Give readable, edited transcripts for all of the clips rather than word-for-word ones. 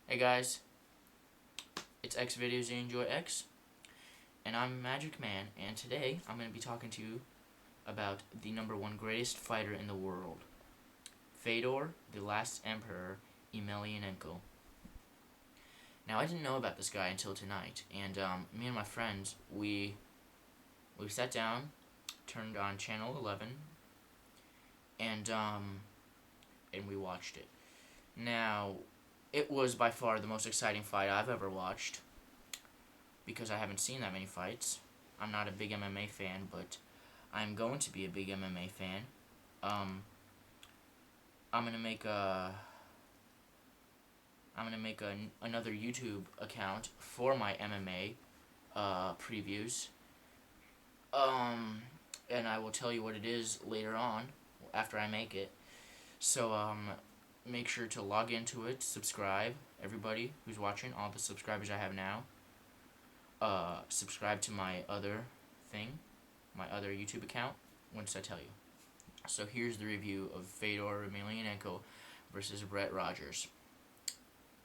Hey guys, it's X Videos You Enjoy X, and I'm Magic Man, and today I'm going to be talking to you about the number one greatest fighter in the world, Fedor, the last Emperor Emelianenko. Now I didn't know about this guy until tonight, and me and my friends, we sat down, turned on channel 11, and we watched it. Now, it was by far the most exciting fight I've ever watched, because I haven't seen that many fights. I'm not a big MMA fan, but I'm going to be a big MMA fan. Um, I'm gonna make a another YouTube account for my MMA previews. Um, and I will tell you what it is later on after I make it. So make sure to log into it, subscribe. Everybody who's watching, all the subscribers I have now. Subscribe to my other thing, my other YouTube account, once I tell you. So here's the review of Fedor Emelianenko versus Brett Rogers.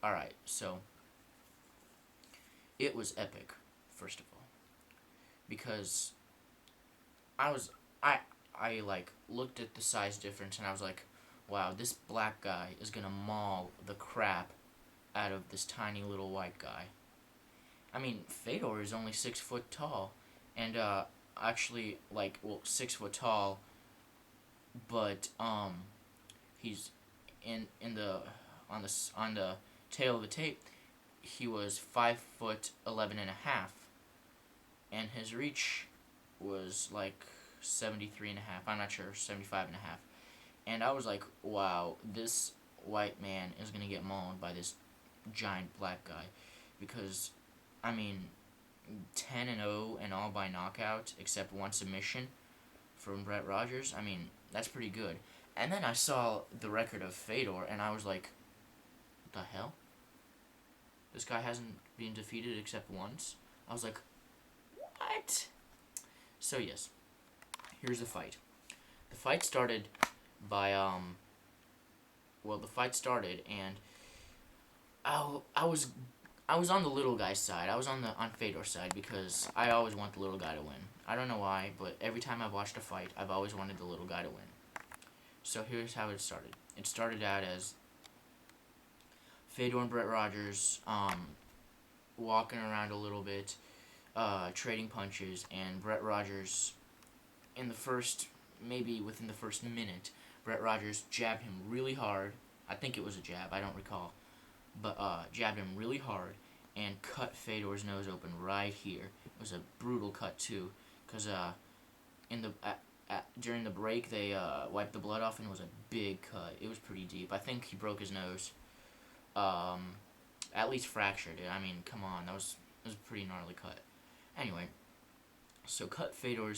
Alright, so it was epic, first of all. Because I was I like looked at the size difference and I was like, wow, this black guy is gonna maul the crap out of this tiny little white guy. I mean, Fedor is only 6 foot tall, and actually, 6 foot tall, but he's in the on the tail of the tape, he was 5 foot 11 and a half, and his reach was like 73 and a half. I'm not sure, 75 and a half, and I was like, wow, this white man is gonna get mauled by this giant black guy, because I mean, 10-0 and all by knockout, except one submission from Brett Rogers. I mean, that's pretty good. And then I saw the record of Fedor, and I was like, what the hell? This guy hasn't been defeated except once? I was like, what? So yes, here's the fight. The fight started by, the fight started, and I was on the little guy's side. I was on Fedor's side because I always want the little guy to win. I don't know why, but every time I've watched a fight, I've always wanted the little guy to win. So here's how it started. It started out as Fedor and Brett Rogers walking around a little bit, trading punches, and Brett Rogers, within the first minute, Brett Rogers jabbed him really hard. I think it was a jab, I don't recall. But jabbed him really hard and cut Fedor's nose open right here. It was a brutal cut too, because during the break they wiped the blood off and it was a big cut. It was pretty deep. I think he broke his nose. At least fractured it. I mean, come on, that was a pretty gnarly cut. Anyway, so cut Fedor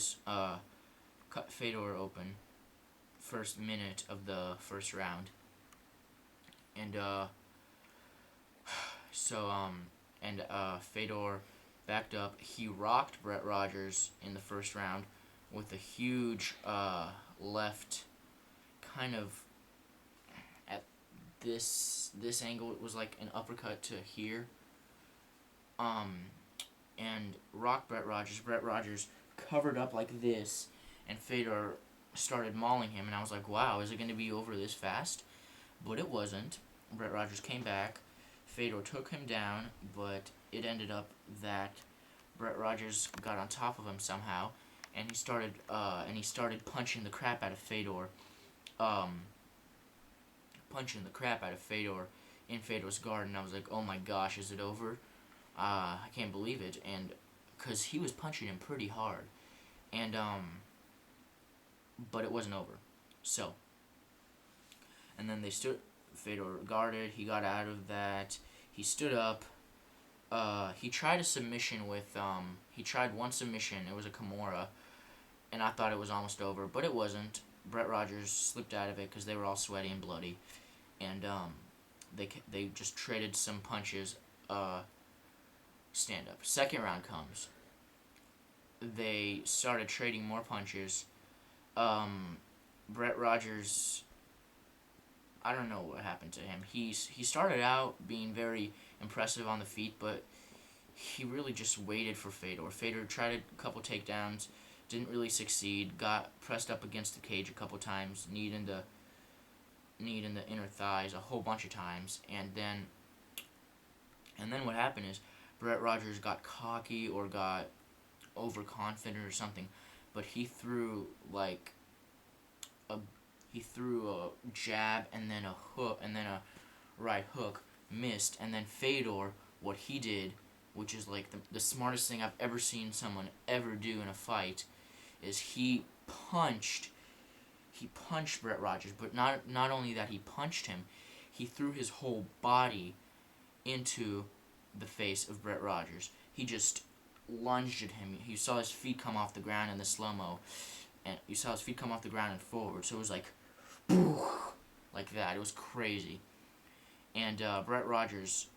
open first minute of the first round, and Fedor backed up. He rocked Brett Rogers in the first round with a huge left, kind of at this angle. It was like an uppercut to here. And rocked Brett Rogers. Brett Rogers covered up like this, and Fedor started mauling him. And I was like, wow, is it going to be over this fast? But it wasn't. Brett Rogers came back. Fedor took him down, but it ended up that Brett Rogers got on top of him somehow, and he started punching the crap out of Fedor, in Fedor's guard, and I was like, oh my gosh, is it over? I can't believe it, and because he was punching him pretty hard, and but it wasn't over. So, and then Fedor guarded. He got out of that. He stood up. He tried a submission with. He tried one submission. It was a Kimura, and I thought it was almost over, but it wasn't. Brett Rogers slipped out of it because they were all sweaty and bloody, and they just traded some punches. Stand up. Second round comes. They started trading more punches. Brett Rogers, I don't know what happened to him. He started out being very impressive on the feet, but he really just waited for Fedor. Fedor tried a couple takedowns, didn't really succeed. Got pressed up against the cage a couple times, knee in the inner thighs a whole bunch of times, and then what happened is Brett Rogers got cocky or got overconfident or something, but a he threw a jab and then a hook and then a right hook, missed, and then Fedor, what he did, which is like the smartest thing I've ever seen someone ever do in a fight, is he punched Brett Rogers, but not only that he punched him, he threw his whole body into the face of Brett Rogers. He just lunged at him. You saw his feet come off the ground in the slow-mo, and you saw his feet come off the ground and forward, so it was like, like that. It was crazy. And Brett Rogers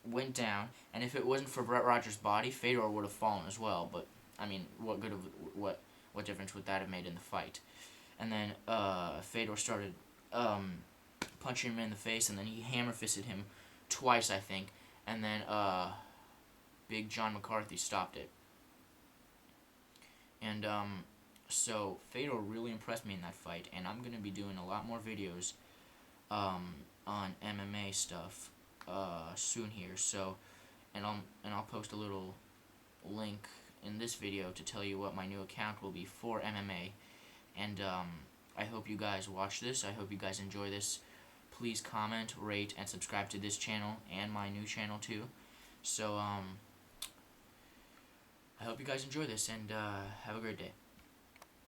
went down, and if it wasn't for Brett Rogers' body, Fedor would have fallen as well, but, I mean, what difference would that have made in the fight? And then Fedor started punching him in the face, and then he hammer-fisted him twice, I think, and then Big John McCarthy stopped it. And so Fedor really impressed me in that fight, and I'm going to be doing a lot more videos on MMA stuff soon here. So, and I'll post a little link in this video to tell you what my new account will be for MMA. And I hope you guys watch this. I hope you guys enjoy this. Please comment, rate, and subscribe to this channel and my new channel too. So I hope you guys enjoy this, and have a great day.